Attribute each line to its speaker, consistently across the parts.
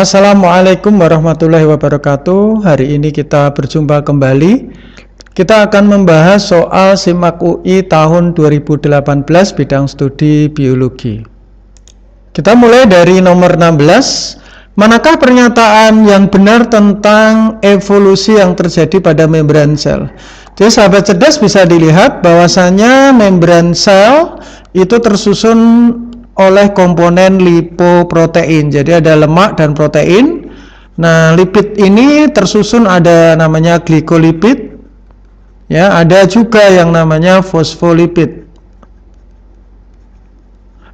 Speaker 1: Assalamualaikum warahmatullahi wabarakatuh. Hari ini kita berjumpa kembali. Kita akan membahas soal SIMAK UI tahun 2018 bidang studi biologi. Kita mulai dari nomor 16. Manakah pernyataan yang benar tentang evolusi yang terjadi pada membran sel? Jadi sahabat cerdas bisa dilihat bahwasanya membran sel itu tersusun oleh komponen lipoprotein. Jadi ada lemak dan protein. Nah, lipid ini tersusun ada namanya glikolipid. Ya, ada juga yang namanya fosfolipid.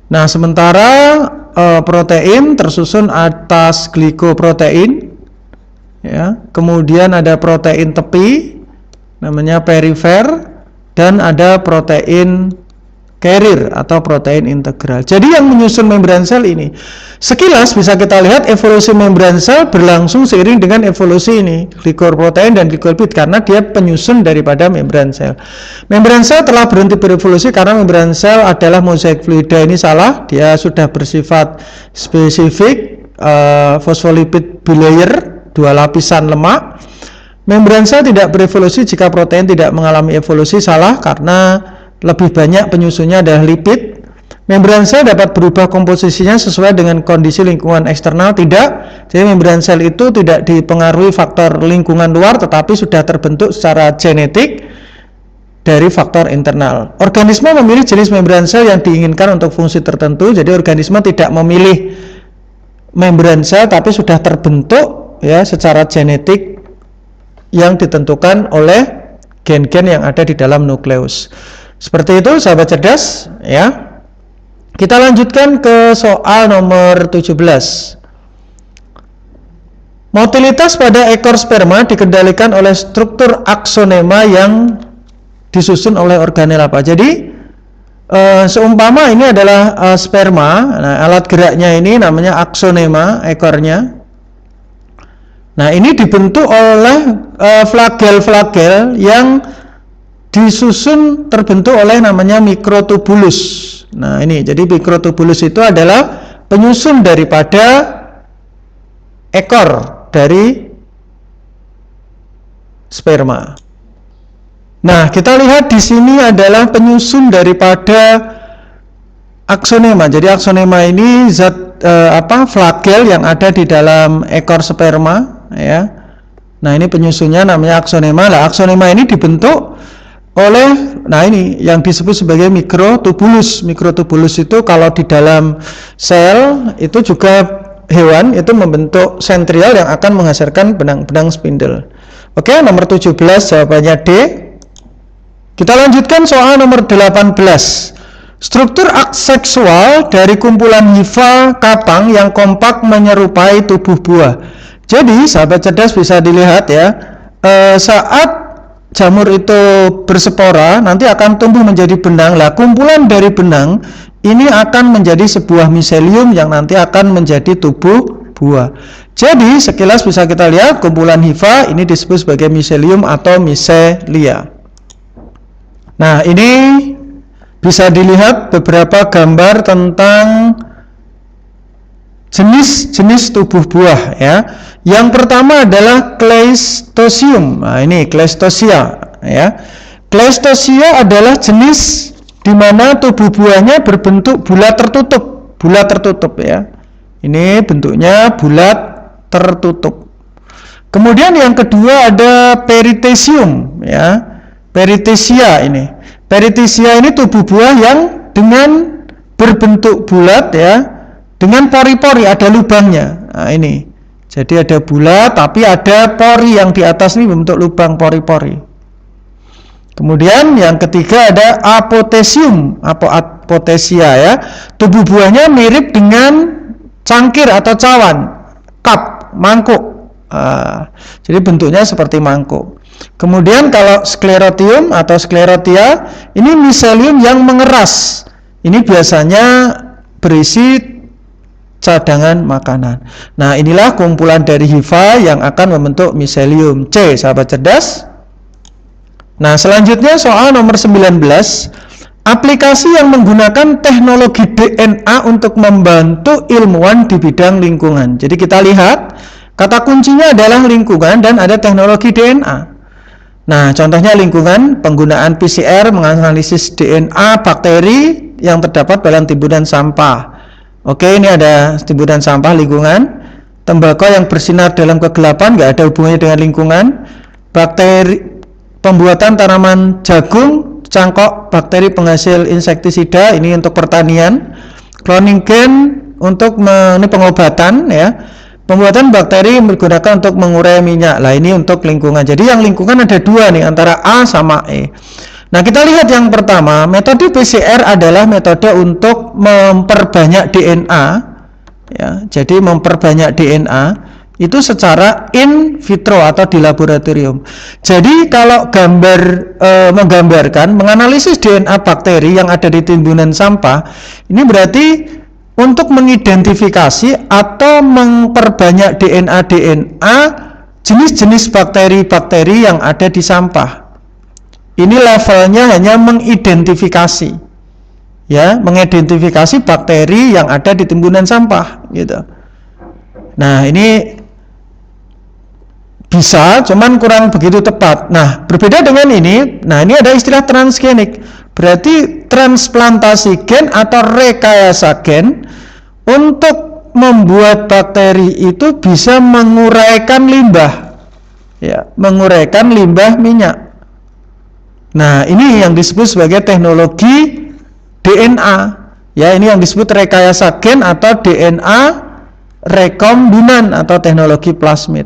Speaker 1: Nah, sementara protein tersusun atas glikoprotein. Ya, kemudian ada protein tepi namanya perifer dan ada protein carrier atau protein integral. Jadi yang menyusun membran sel ini, sekilas bisa kita lihat evolusi membran sel berlangsung seiring dengan evolusi ini, glikoprotein dan glikolipid, karena dia penyusun daripada membran sel. Membran sel telah berhenti berevolusi karena membran sel adalah mozaik fluida. Ini salah, dia sudah bersifat spesifik, fosfolipid bilayer, dua lapisan lemak. Membran sel tidak berevolusi jika protein tidak mengalami evolusi. Salah, karena lebih banyak penyusunnya adalah lipid. Membran sel dapat berubah komposisinya sesuai dengan kondisi lingkungan eksternal. Tidak. Jadi membran sel itu tidak dipengaruhi faktor lingkungan luar, tetapi sudah terbentuk secara genetik dari faktor internal. Organisme memilih jenis membran sel yang diinginkan untuk fungsi tertentu. Jadi organisme tidak memilih membran sel, tapi sudah terbentuk ya secara genetik yang ditentukan oleh gen-gen yang ada di dalam nukleus. Seperti itu sahabat cerdas ya. Kita lanjutkan ke soal nomor 17. Motilitas pada ekor sperma dikendalikan oleh struktur aksonema yang disusun oleh organel apa? Jadi seumpama ini adalah sperma, nah, alat geraknya ini namanya aksonema ekornya. Nah, ini dibentuk oleh flagel-flagel yang disusun terbentuk oleh namanya mikrotubulus. Nah, ini jadi mikrotubulus itu adalah penyusun daripada ekor dari sperma. Nah, kita lihat di sini adalah penyusun daripada aksonema. Jadi aksonema ini zat flagel yang ada di dalam ekor sperma ya. Nah, ini penyusunnya namanya aksonema. Lah, aksonema ini dibentuk oleh, nah ini yang disebut sebagai mikrotubulus. Mikrotubulus itu kalau di dalam sel itu juga hewan itu membentuk sentriol yang akan menghasilkan benang-benang spindle. Oke, nomor 17 jawabannya D. Kita lanjutkan soal nomor 18. Struktur aseksual dari kumpulan hifa kapang yang kompak menyerupai tubuh buah. Jadi sahabat cerdas bisa dilihat ya, saat jamur itu berspora nanti akan tumbuh menjadi benang. Lah, kumpulan dari benang ini akan menjadi sebuah miselium yang nanti akan menjadi tubuh buah. Jadi sekilas bisa kita lihat kumpulan hifa ini disebut sebagai miselium atau miselia. Nah, ini bisa dilihat beberapa gambar tentang jenis-jenis tubuh buah ya. Yang pertama adalah Cleistosium. Nah, ini Cleistosia ya. Cleistosia adalah jenis di mana tubuh buahnya berbentuk bulat tertutup ya. Ini bentuknya bulat tertutup. Kemudian yang kedua ada Perithecium ya. Perithecia ini. Perithecia ini tubuh buah yang dengan berbentuk bulat ya, dengan pori-pori, ada lubangnya. Nah, ini. Jadi ada bulat tapi ada pori yang di atas ini membentuk lubang pori-pori. Kemudian yang ketiga ada Apothecium, Apothecia ya. Tubuh buahnya mirip dengan cangkir atau cawan, cup, mangkuk. Jadi bentuknya seperti mangkuk. Kemudian kalau Sclerotium atau Sclerotia, ini miselium yang mengeras. Ini biasanya berisi cadangan makanan. Nah, inilah kumpulan dari hifa yang akan membentuk miselium. C, sahabat cerdas. Nah, selanjutnya soal nomor 19. aplikasi yang menggunakan teknologi DNA untuk membantu ilmuwan di bidang lingkungan. Jadi kita lihat, kata kuncinya adalah lingkungan dan ada teknologi DNA. Nah, contohnya lingkungan, penggunaan PCR menganalisis DNA bakteri yang terdapat dalam timbunan sampah. Oke, ini ada timbunan sampah lingkungan. Tembakau yang bersinar dalam kegelapan, nggak ada hubungannya dengan lingkungan. Bakteri, pembuatan tanaman jagung, cangkok bakteri penghasil insektisida, ini untuk pertanian. Cloning gen untuk ini pengobatan ya. Pembuatan bakteri menggunakan untuk mengurai minyak. Lah ini untuk lingkungan. Jadi yang lingkungan ada dua nih, antara A sama E. Nah, kita lihat yang pertama, metode PCR adalah metode untuk memperbanyak DNA ya. Jadi memperbanyak DNA itu secara in vitro atau di laboratorium. Jadi kalau menggambarkan, menganalisis DNA bakteri yang ada di timbunan sampah, ini berarti untuk mengidentifikasi atau memperbanyak DNA jenis-jenis bakteri-bakteri yang ada di sampah. Ini levelnya hanya mengidentifikasi, ya, mengidentifikasi bakteri yang ada di timbunan sampah, gitu. Nah, ini bisa, cuman kurang begitu tepat. Nah, berbeda dengan ini. Nah, ini ada istilah transgenik. Berarti transplantasi gen atau rekayasa gen untuk membuat bakteri itu bisa menguraikan limbah, ya, menguraikan limbah minyak. Nah, ini yang disebut sebagai teknologi DNA, ya, ini yang disebut rekayasa gen atau DNA rekombinan atau teknologi plasmid.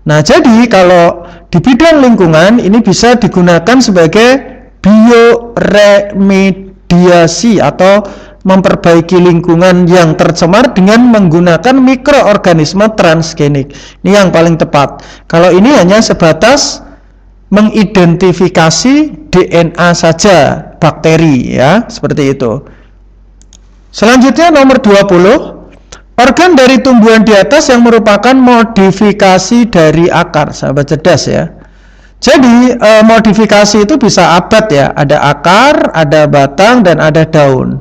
Speaker 1: Nah, jadi kalau di bidang lingkungan ini bisa digunakan sebagai bioremediasi atau memperbaiki lingkungan yang tercemar dengan menggunakan mikroorganisme transgenik. Ini yang paling tepat. Kalau ini hanya sebatas mengidentifikasi DNA saja bakteri, ya, seperti itu. Selanjutnya nomor 20, organ dari tumbuhan di atas yang merupakan modifikasi dari akar. Sahabat cerdas ya. Jadi modifikasi itu bisa abad ya, ada akar, ada batang, dan ada daun.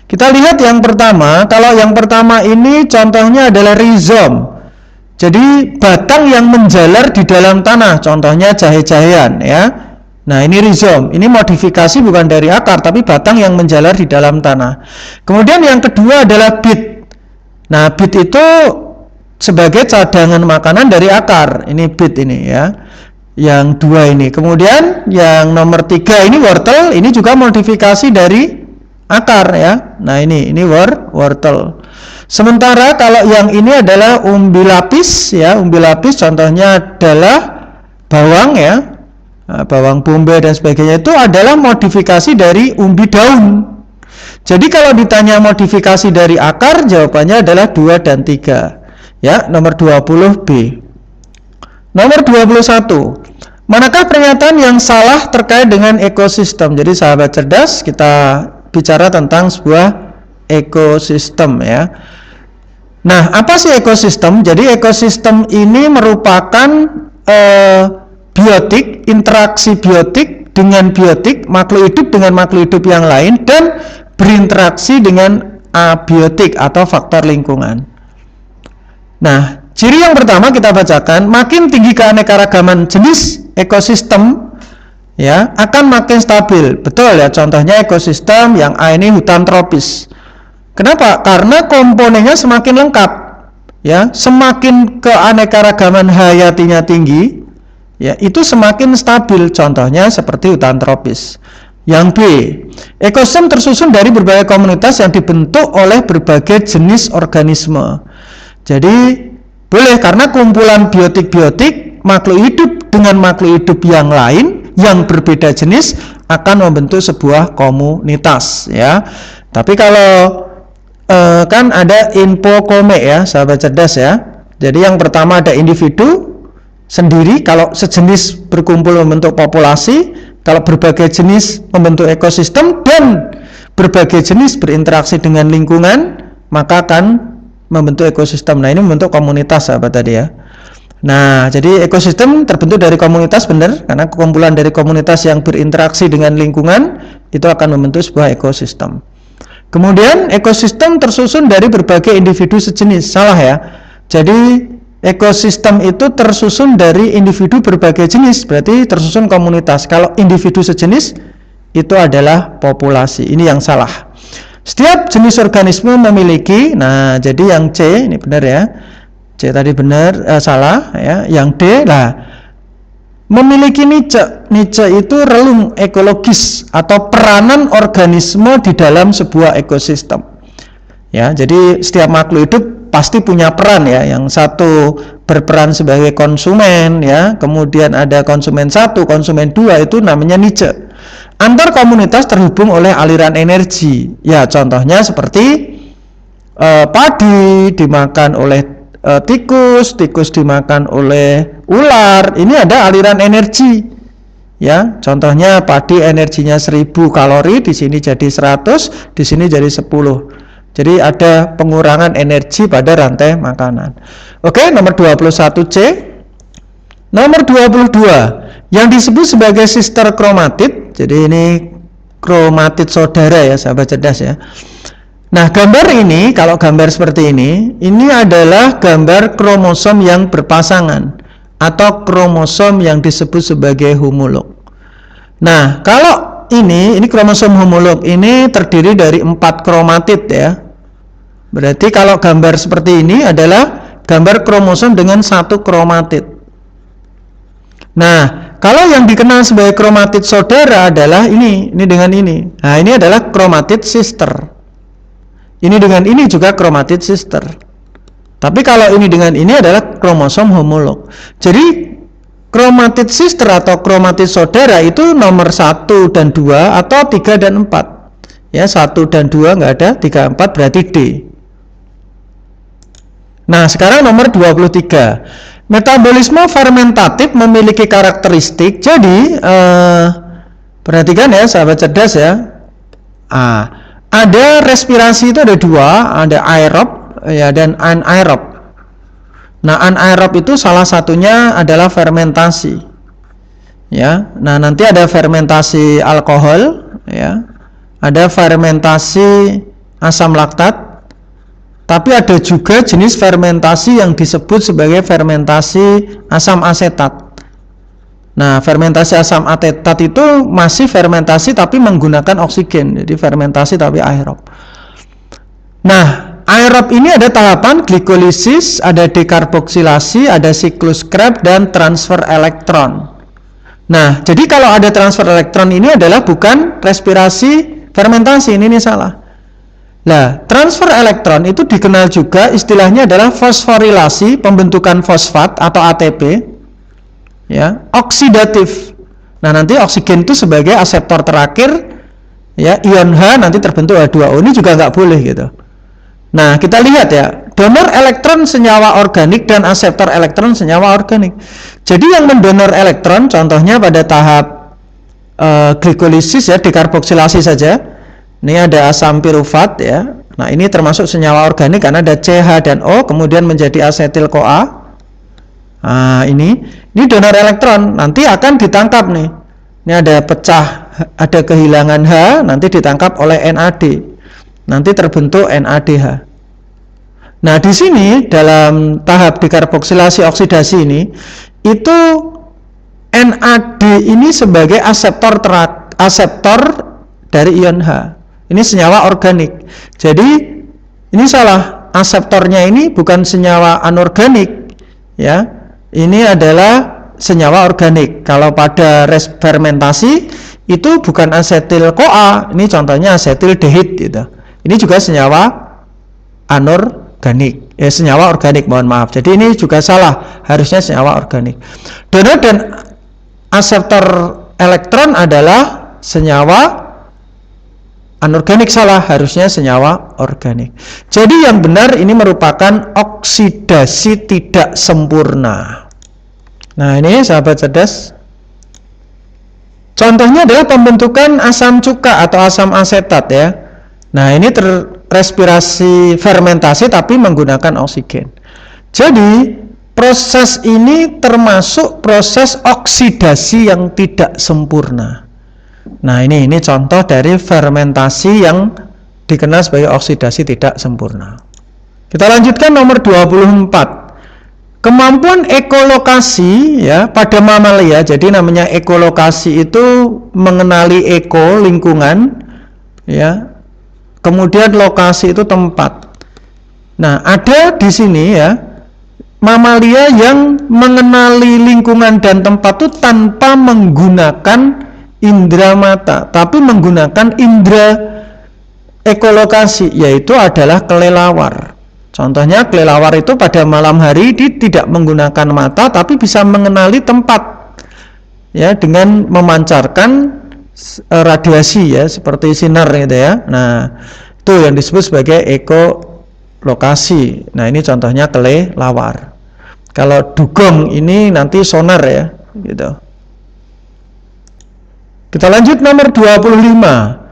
Speaker 1: Kita lihat yang pertama, kalau yang pertama ini contohnya adalah rizom. Jadi batang yang menjalar di dalam tanah, contohnya jahe-jahean ya. Nah, ini rizom, ini modifikasi bukan dari akar, tapi batang yang menjalar di dalam tanah. Kemudian yang kedua adalah bit. Nah, bit itu sebagai cadangan makanan dari akar, ini bit ini ya. Yang dua ini. Kemudian yang nomor 3 ini wortel, ini juga modifikasi dari akar ya. Nah, ini wortel. Sementara kalau yang ini adalah umbi lapis ya, umbi lapis contohnya adalah bawang ya. Nah, bawang bombay dan sebagainya itu adalah modifikasi dari umbi daun. Jadi kalau ditanya modifikasi dari akar, jawabannya adalah 2 dan 3. Ya, nomor 20B. Nomor 21. Manakah pernyataan yang salah terkait dengan ekosistem? Jadi sahabat cerdas, kita bicara tentang sebuah ekosistem ya. Nah, apa sih ekosistem? Jadi ekosistem ini merupakan biotik, interaksi biotik dengan biotik, makhluk hidup dengan makhluk hidup yang lain, dan berinteraksi dengan abiotik atau faktor lingkungan. Nah, ciri yang pertama kita bacakan, makin tinggi keanekaragaman jenis ekosistem ya, akan makin stabil. Betul ya, contohnya ekosistem yang A ini hutan tropis. Kenapa? Karena komponennya semakin lengkap ya, semakin keanekaragaman hayatinya tinggi ya, itu semakin stabil, contohnya seperti hutan tropis. Yang B, ekosistem tersusun dari berbagai komunitas yang dibentuk oleh berbagai jenis organisme. Jadi boleh, karena kumpulan biotik-biotik, makhluk hidup dengan makhluk hidup yang lain yang berbeda jenis akan membentuk sebuah komunitas ya. Tapi kalau kan ada infokome ya, sahabat cerdas ya. Jadi yang pertama ada individu sendiri, kalau sejenis berkumpul membentuk populasi, kalau berbagai jenis membentuk ekosistem, dan berbagai jenis berinteraksi dengan lingkungan, maka akan membentuk ekosistem. Nah, ini membentuk komunitas sahabat tadi ya. Nah, jadi ekosistem terbentuk dari komunitas, benar, karena kumpulan dari komunitas yang berinteraksi dengan lingkungan itu akan membentuk sebuah ekosistem. Kemudian ekosistem tersusun dari berbagai individu sejenis, salah ya. Jadi ekosistem itu tersusun dari individu berbagai jenis, berarti tersusun komunitas. Kalau individu sejenis itu adalah populasi, ini yang salah. Setiap jenis organisme memiliki, nah jadi yang C ini benar ya. C tadi benar, salah ya. Yang D lah, memiliki niche. Niche itu relung ekologis atau peranan organisme di dalam sebuah ekosistem. Ya, jadi setiap makhluk hidup pasti punya peran ya. Yang satu berperan sebagai konsumen ya, kemudian ada konsumen 1, konsumen 2, itu namanya niche. Antar komunitas terhubung oleh aliran energi. Ya, contohnya seperti padi dimakan oleh tikus, tikus dimakan oleh ular. Ini ada aliran energi. Ya, contohnya padi energinya 1000 kalori, di sini jadi 100, di sini jadi 10. Jadi ada pengurangan energi pada rantai makanan. Oke, nomor 21C. Nomor 22, yang disebut sebagai sister kromatid. Jadi ini kromatid saudara ya, sahabat cerdas ya. Nah, gambar ini, kalau gambar seperti ini adalah gambar kromosom yang berpasangan atau kromosom yang disebut sebagai homolog. Nah, kalau ini kromosom homolog ini terdiri dari 4 kromatid ya. Berarti kalau gambar seperti ini adalah gambar kromosom dengan 1 kromatid. Nah, kalau yang dikenal sebagai kromatid saudara adalah ini dengan ini. Nah, ini adalah kromatid sister. Ini dengan ini juga kromatid sister. Tapi kalau ini dengan ini adalah kromosom homolog. Jadi kromatid sister atau kromatid saudara itu nomor 1 dan 2 atau 3 dan 4. Ya, 1 dan 2 nggak ada, 3, 4 berarti D. Nah, sekarang nomor 23. Metabolisme fermentatif memiliki karakteristik. Jadi perhatikan ya, sahabat cerdas ya. Ada respirasi itu ada 2, ada aerob ya dan anaerob. Nah, anaerob itu salah satunya adalah fermentasi. Ya. Nah, nanti ada fermentasi alkohol ya. Ada fermentasi asam laktat. Tapi ada juga jenis fermentasi yang disebut sebagai fermentasi asam asetat. Nah, fermentasi asam asetat itu masih fermentasi tapi menggunakan oksigen. Jadi fermentasi tapi aerob. Nah, aerob ini ada tahapan glikolisis, ada dekarboksilasi, ada siklus Krebs dan transfer elektron. Nah, jadi kalau ada transfer elektron ini adalah bukan respirasi fermentasi, ini salah. Nah, transfer elektron itu dikenal juga istilahnya adalah fosforilasi, pembentukan fosfat atau ATP. Ya, oksidatif. Nah, nanti oksigen itu sebagai aseptor terakhir, ya, ion H nanti terbentuk H2O, ini juga nggak boleh gitu. Nah, kita lihat ya, donor elektron senyawa organik dan aseptor elektron senyawa organik. Jadi yang mendonor elektron, contohnya pada tahap glikolisis ya, dekarboksilasi saja. Ini ada asam pirufat ya. Nah, ini termasuk senyawa organik karena ada CH dan O, kemudian menjadi asetil-CoA. Nah, ini donor elektron, nanti akan ditangkap nih. Ini ada pecah, ada kehilangan H, nanti ditangkap oleh NAD. Nanti terbentuk NADH. Nah, di sini dalam tahap dekarboksilasi oksidasi ini, itu NAD ini sebagai aseptor dari ion H. Ini senyawa organik. Jadi ini salah, aseptornya ini bukan senyawa anorganik ya. Ini adalah senyawa organik. Kalau pada fermentasi itu bukan asetil-CoA, ini contohnya asetildehid gitu. Ini juga senyawa anorganik. Senyawa organik, mohon maaf. Jadi ini juga salah, harusnya senyawa organik. Donor dan aseptor elektron adalah senyawa anorganik, salah, harusnya senyawa organik. Jadi yang benar ini merupakan oksidasi tidak sempurna. Nah, ini sahabat cerdas. Contohnya adalah pembentukan asam cuka atau asam asetat ya. Nah, ini respirasi fermentasi tapi menggunakan oksigen. Jadi proses ini termasuk proses oksidasi yang tidak sempurna. Nah, ini contoh dari fermentasi yang dikenal sebagai oksidasi tidak sempurna. Kita lanjutkan nomor 24. Kemampuan ekolokasi ya pada mamalia. Jadi namanya ekolokasi itu mengenali eko, lingkungan ya. Kemudian lokasi itu tempat. Nah, ada di sini ya mamalia yang mengenali lingkungan dan tempat itu tanpa menggunakan indera mata, tapi menggunakan indera ekolokasi, yaitu adalah kelelawar. Contohnya kelelawar itu pada malam hari dia tidak menggunakan mata tapi bisa mengenali tempat ya dengan memancarkan radiasi ya seperti sinar gitu ya. Nah, itu yang disebut sebagai ekolokasi. Nah, ini contohnya kelelawar. Kalau dugong ini nanti sonar ya gitu. Kita lanjut nomor 25.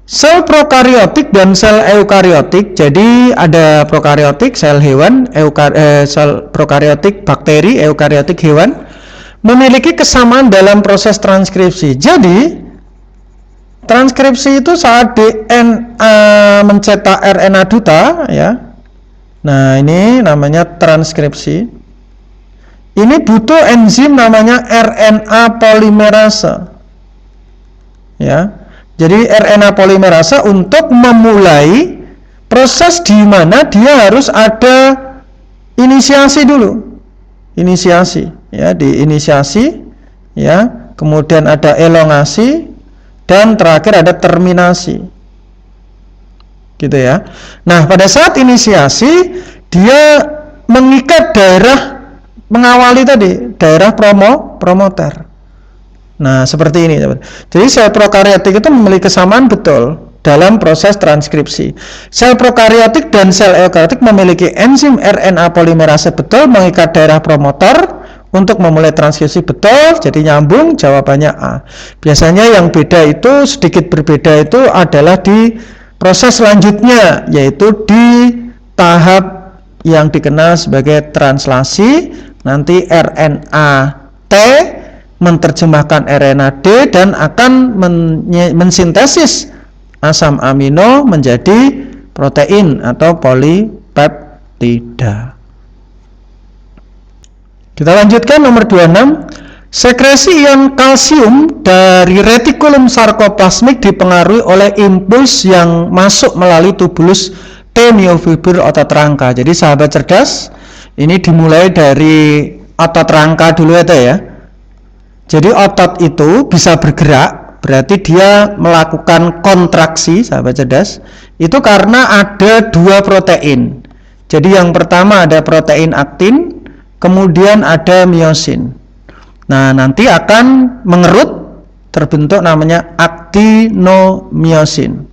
Speaker 1: Sel prokariotik dan sel eukariotik. Jadi ada prokariotik sel hewan, sel prokariotik bakteri, eukariotik hewan memiliki kesamaan dalam proses transkripsi. Jadi transkripsi itu saat DNA mencetak RNA duta ya. Nah, ini namanya transkripsi. Ini butuh enzim namanya RNA polimerase. Ya. Jadi RNA polimerase untuk memulai proses di mana dia harus ada inisiasi dulu. Inisiasi ya, diinisiasi ya, kemudian ada elongasi dan terakhir ada terminasi. Gitu ya. Nah, pada saat inisiasi dia mengikat daerah mengawali tadi, daerah promoter. Nah, seperti ini. Jadi sel prokariotik itu memiliki kesamaan betul dalam proses transkripsi. Sel prokariotik dan sel eukariotik memiliki enzim RNA polimerase betul mengikat daerah promotor untuk memulai transkripsi betul. Jadi nyambung, jawabannya A. Biasanya yang beda itu sedikit berbeda itu adalah di proses selanjutnya, yaitu di tahap yang dikenal sebagai translasi. Nanti RNA T menerjemahkan RNA D dan akan mensintesis asam amino menjadi protein atau polipeptida. Kita lanjutkan nomor 26. Sekresi ion kalsium dari retikulum sarkoplasmik dipengaruhi oleh impuls yang masuk melalui tubulus T miofibur otot rangka. Jadi sahabat cerdas, ini dimulai dari otot rangka dulu ya. Jadi otot itu bisa bergerak, berarti dia melakukan kontraksi, sahabat cerdas. Itu karena ada dua protein. Jadi yang pertama ada protein aktin, kemudian ada miosin. Nah, nanti akan mengerut, terbentuk namanya aktinomiosin.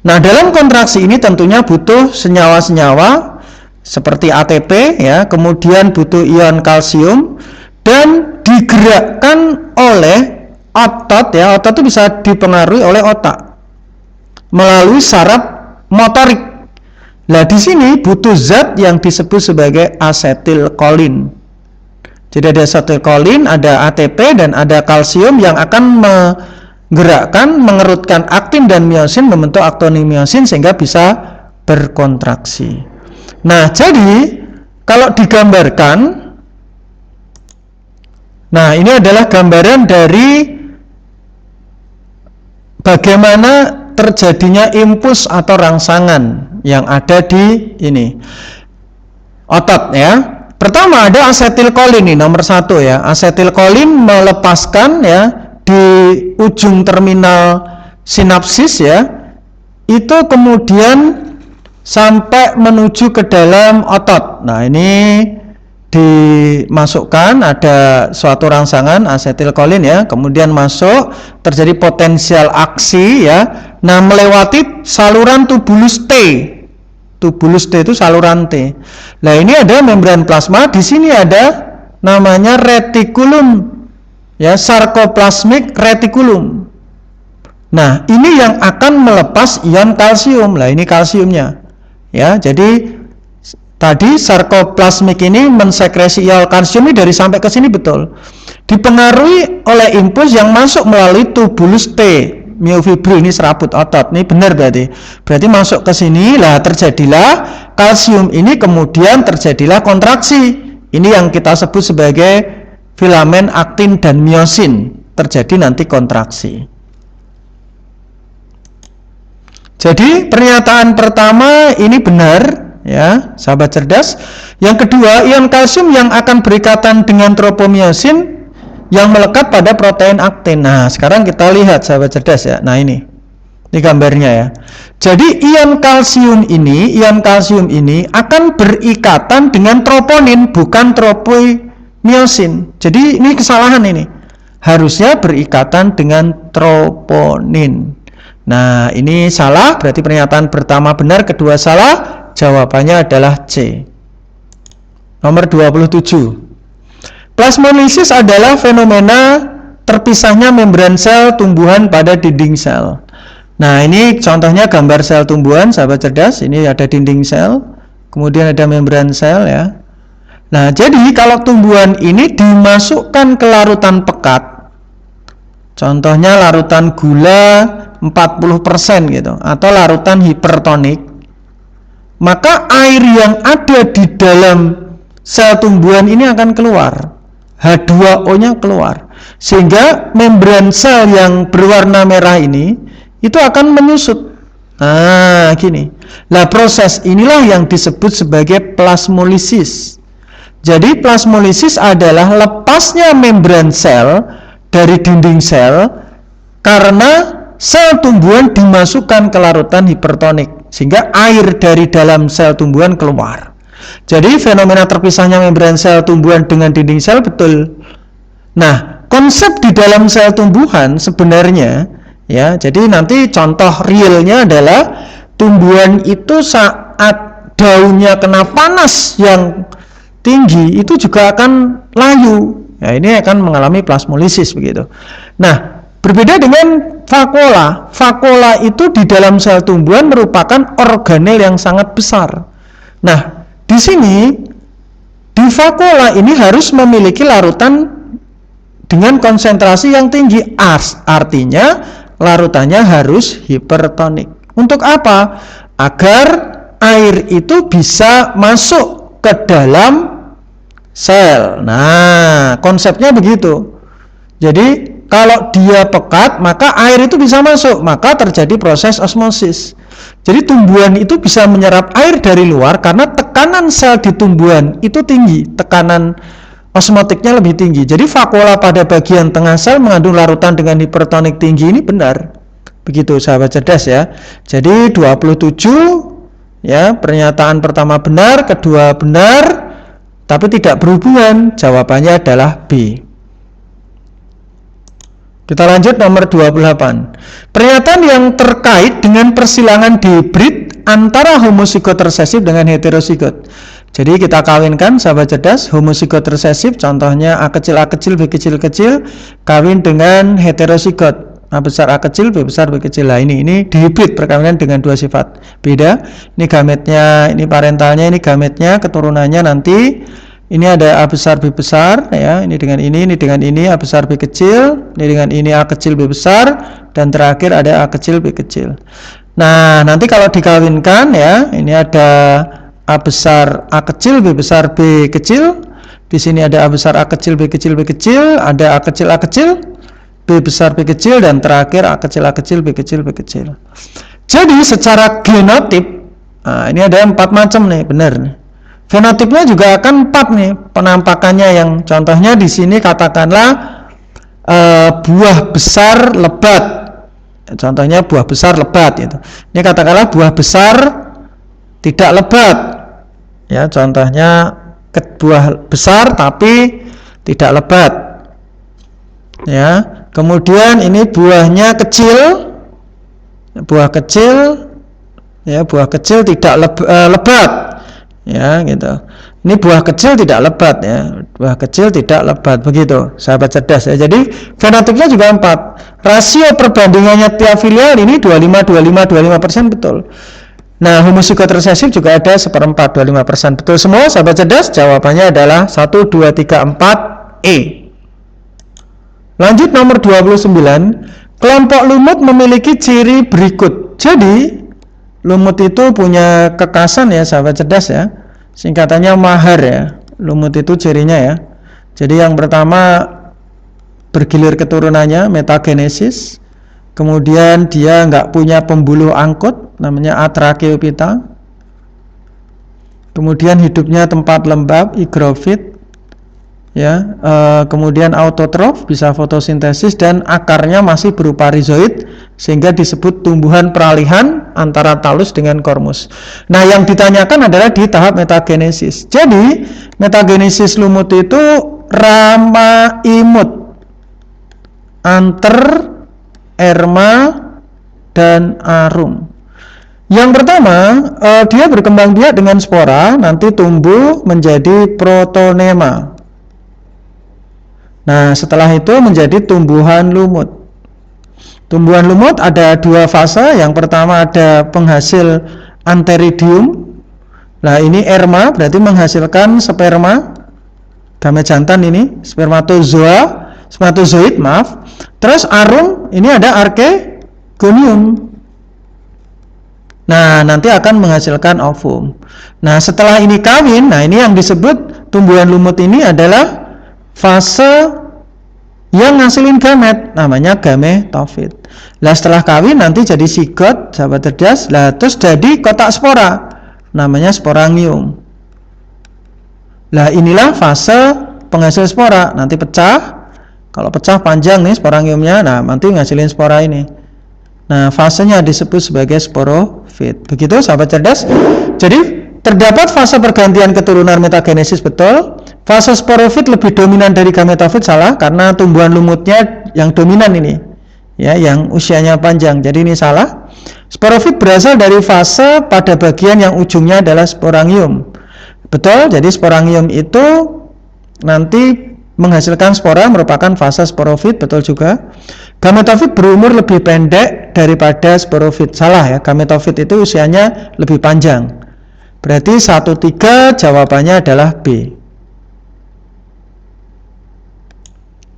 Speaker 1: Nah, dalam kontraksi ini tentunya butuh senyawa-senyawa seperti ATP ya, kemudian butuh ion kalsium dan digerakkan oleh otot ya. Otot itu bisa dipengaruhi oleh otak melalui saraf motorik. Nah, di sini butuh zat yang disebut sebagai asetilkolin. Jadi ada asetilkolin, ada ATP dan ada kalsium yang akan menggerakkan, mengerutkan aktin dan miosin membentuk aktinomiosin sehingga bisa berkontraksi. Nah, jadi kalau digambarkan, nah ini adalah gambaran dari bagaimana terjadinya impuls atau rangsangan yang ada di ini otot ya. Pertama ada asetilkolin nih nomor 1 ya. Asetilkolin melepaskan ya di ujung terminal sinapsis ya. Itu kemudian sampai menuju ke dalam otot. Nah, ini dimasukkan ada suatu rangsangan asetilkolin ya, kemudian masuk terjadi potensial aksi ya. Nah, melewati saluran tubulus T. Tubulus T itu saluran T. Nah, ini ada membran plasma, di sini ada namanya retikulum ya, sarkoplasmik retikulum. Nah, ini yang akan melepas ion kalsium. Nah, ini kalsiumnya. Ya, jadi Tadi sarkoplasmik ini mensekresi ion kalsium ini dari sampai ke sini betul. Dipengaruhi oleh impuls yang masuk melalui tubulus T, myofibril, ini serabut otot. Ini benar berarti. Berarti masuk ke sini lah terjadilah kalsium ini, kemudian terjadilah kontraksi. Ini yang kita sebut sebagai filamen aktin dan miosin. Terjadi nanti kontraksi. Jadi pernyataan pertama ini benar, ya, sahabat cerdas. Yang kedua, ion kalsium yang akan berikatan dengan tropomiosin yang melekat pada protein aktin. Nah, sekarang kita lihat, sahabat cerdas, ya. Nah, ini gambarnya, ya. Jadi ion kalsium ini akan berikatan dengan troponin, bukan tropomiosin. Jadi ini kesalahan ini. Harusnya berikatan dengan troponin. Nah, ini salah, berarti pernyataan pertama benar, kedua salah. Jawabannya adalah C. Nomor 27. Plasmolisis adalah fenomena terpisahnya membran sel tumbuhan pada dinding sel. Nah, ini contohnya gambar sel tumbuhan, sahabat cerdas. Ini ada dinding sel, kemudian ada membran sel, ya. Nah, jadi kalau tumbuhan ini dimasukkan ke larutan pekat, contohnya larutan gula 40% gitu, atau larutan hipertonik, maka air yang ada di dalam sel tumbuhan ini akan keluar, H2O-nya keluar, sehingga membran sel yang berwarna merah ini itu akan menyusut. Nah, gini. Nah, proses inilah yang disebut sebagai plasmolisis. Jadi plasmolisis adalah lepasnya membran sel dari dinding sel karena sel tumbuhan dimasukkan ke larutan hipertonik, sehingga air dari dalam sel tumbuhan keluar. Jadi fenomena terpisahnya membran sel tumbuhan dengan dinding sel betul. Nah, konsep di dalam sel tumbuhan sebenarnya, ya, jadi nanti contoh realnya adalah tumbuhan itu saat daunnya kena panas yang tinggi itu juga akan layu. Ya, ini akan mengalami plasmolisis begitu. Nah, berbeda dengan vakuola. Vakuola itu di dalam sel tumbuhan merupakan organel yang sangat besar. Nah, di sini di vakuola ini harus memiliki larutan dengan konsentrasi yang tinggi. Artinya larutannya harus hipertonik. Untuk apa? Agar air itu bisa masuk ke dalam sel. Nah, konsepnya begitu. Jadi kalau dia pekat, maka air itu bisa masuk, maka terjadi proses osmosis. Jadi tumbuhan itu bisa menyerap air dari luar karena tekanan sel di tumbuhan itu tinggi, tekanan osmotiknya lebih tinggi. Jadi vakuola pada bagian tengah sel mengandung larutan dengan hipertonik tinggi, ini benar. Begitu, sahabat cerdas, ya. Jadi 27, ya, pernyataan pertama benar, kedua benar, tapi tidak berhubungan. Jawabannya adalah B. Kita lanjut nomor 28. Pernyataan yang terkait dengan persilangan dihibrid antara homozigot resesif dengan heterozigot. Jadi kita kawinkan, sahabat cerdas, homozigot resesif contohnya A kecil B kecil kawin dengan heterozigot A besar A kecil B besar B kecil. Nah, ini dihibrid, perkawinan dengan dua sifat beda. Ini gametnya, ini parentalnya, ini gametnya, keturunannya nanti. Ini ada A besar B besar, ya, ini dengan ini A besar B kecil, ini dengan ini A kecil B besar, dan terakhir ada A kecil B kecil. Nah, nanti kalau dikawinkan, ya, ini ada A besar A kecil B besar B kecil, di sini ada A besar A kecil B kecil, ada A kecil B besar B kecil, dan terakhir A kecil B kecil. Jadi secara genotip, nah, ini ada 4 macam nih, benar nih. Fenotipnya juga akan 4 nih penampakannya, yang contohnya di sini katakanlah buah besar lebat. Contohnya buah besar lebat itu. Ini katakanlah buah besar tidak lebat. Ya, contohnya buah besar tapi tidak lebat. Ya, kemudian ini buahnya kecil. Buah kecil, ya, buah kecil tidak lebat. Ya, gitu. Ini buah kecil tidak lebat, ya. Buah kecil tidak lebat, begitu, sahabat cerdas, ya. Jadi fenotipnya juga 4. Rasio perbandingannya tiap filial ini 25% betul. Nah, homozigot resesif juga ada 1/4, 25%. Betul semua, sahabat cerdas? Jawabannya adalah 1, 2, 3, 4, E. Lanjut nomor 29. Kelompok lumut memiliki ciri berikut. Jadi, lumut itu punya kekasan ya, sahabat cerdas ya. Singkatannya mahar ya. Lumut itu cirinya ya. Jadi yang pertama, bergilir keturunannya, metagenesis. Kemudian dia nggak punya pembuluh angkut, namanya atracheophyta. Kemudian hidupnya tempat lembab, hygrofit. Ya, kemudian autotrof, bisa fotosintesis, dan akarnya masih berupa rhizoid sehingga disebut tumbuhan peralihan antara talus dengan kormus. Nah, yang ditanyakan adalah di tahap metagenesis. Jadi, metagenesis lumut itu rama imut, anter, erma, dan arum. Yang pertama, dia berkembang biak dengan spora, nanti tumbuh menjadi protonema. Nah, setelah itu menjadi tumbuhan lumut. Tumbuhan lumut ada dua fase. Yang pertama ada penghasil antheridium. Nah, ini erma, berarti menghasilkan sperma. Gamet jantan ini, spermatozoid, maaf. Terus arum, ini ada archegonium. Nah, nanti akan menghasilkan ovum. Nah, setelah ini kawin, nah ini yang disebut tumbuhan lumut ini adalah fase yang ngasilin gamet, namanya gametofit. Nah, setelah kawin nanti jadi zigot, sahabat cerdas. Nah, terus jadi kotak spora, namanya sporangium. Nah, inilah fase penghasil spora. Nanti pecah. Kalau pecah panjang nih sporangiumnya, nah nanti ngasilin spora ini. Nah, fasenya disebut sebagai sporofit. Begitu, sahabat cerdas. Jadi terdapat fase pergantian keturunan metagenesis, betul. Fase sporofit lebih dominan dari gametofit, salah, karena tumbuhan lumutnya yang dominan ini, ya, yang usianya panjang. Jadi ini salah. Sporofit berasal dari fase pada bagian yang ujungnya adalah sporangium. Betul, jadi sporangium itu nanti menghasilkan spora, merupakan fase sporofit, betul juga. Gametofit berumur lebih pendek daripada sporofit, salah ya. Gametofit itu usianya lebih panjang. Berarti 1-3 jawabannya adalah B.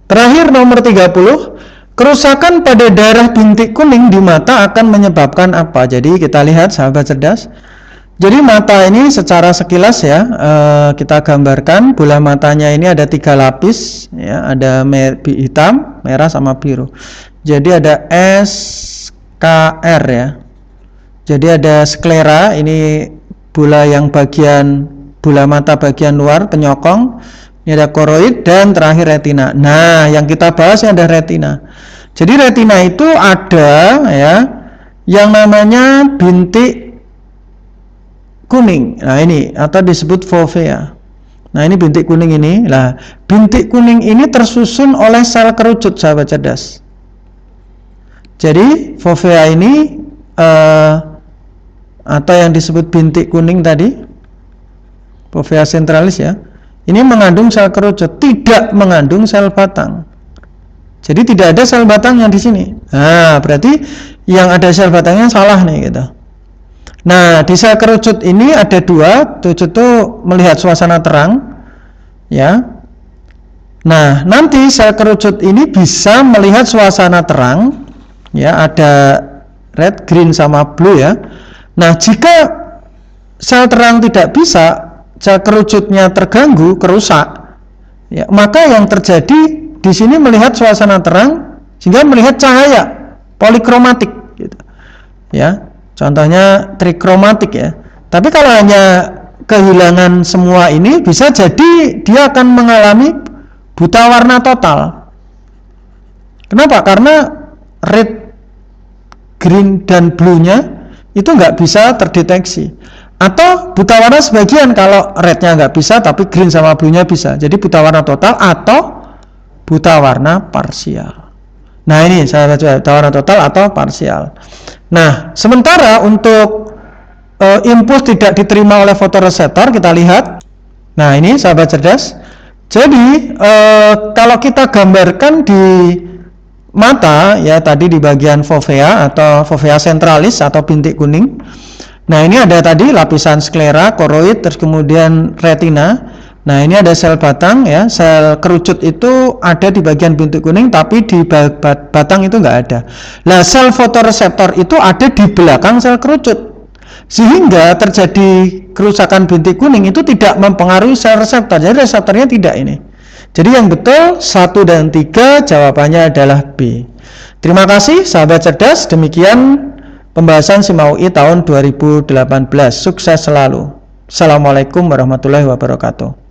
Speaker 1: Terakhir nomor 30, kerusakan pada darah bintik kuning di mata akan menyebabkan apa? Jadi kita lihat, sahabat cerdas. Jadi mata ini secara sekilas ya, kita gambarkan bola matanya ini ada 3 lapis ya, ada hitam, merah, sama biru. Jadi ada SKR ya. Jadi ada sklera, ini bola yang bagian bola mata bagian luar penyokong. Ini ada koroid, dan terakhir retina. Nah, yang kita bahas ada retina. Jadi retina itu ada ya yang namanya bintik kuning. Nah, ini atau disebut fovea. Nah, ini bintik kuning ini. Nah, bintik kuning ini tersusun oleh sel kerucut, sahabat cerdas. Jadi fovea ini atau yang disebut bintik kuning tadi, fovea centralis ya. Ini mengandung sel kerucut, tidak mengandung sel batang. Jadi tidak ada sel batangnya di sini. Nah, berarti yang ada sel batangnya salah nih gitu. Nah, di sel kerucut ini ada 2. Kerucut itu melihat suasana terang, ya. Nah, nanti sel kerucut ini bisa melihat suasana terang, ya. Ada red, green, sama blue ya. Nah, jika sel terang tidak bisa, sel kerucutnya terganggu, kerusak, ya, maka yang terjadi di sini melihat suasana terang sehingga melihat cahaya polikromatik, gitu. Ya, contohnya trikromatik ya. Tapi kalau hanya kehilangan semua ini, bisa jadi dia akan mengalami buta warna total. Kenapa? Karena red, green, dan blue-nya itu nggak bisa terdeteksi. Atau buta warna sebagian, kalau rednya nggak bisa tapi green sama blue-nya bisa. Jadi buta warna total atau buta warna parsial. Nah, ini sahabat, buta warna total atau parsial. Nah, sementara untuk impuls tidak diterima oleh fotoreseptor, kita lihat. Nah, ini sahabat cerdas. Jadi kalau kita gambarkan di mata ya, tadi di bagian fovea atau fovea centralis atau bintik kuning. Nah, ini ada tadi lapisan sklera, koroid, terus kemudian retina. Nah, ini ada sel batang ya, sel kerucut itu ada di bagian bintik kuning, tapi di batang itu nggak ada. Nah, sel fotoreseptor itu ada di belakang sel kerucut, sehingga terjadi kerusakan bintik kuning itu tidak mempengaruhi sel reseptor. Jadi reseptornya tidak ini. Jadi yang betul 1 dan 3 jawabannya adalah B. Terima kasih sahabat cerdas, demikian pembahasan SIMA UI tahun 2018. Sukses selalu. Assalamualaikum warahmatullahi wabarakatuh.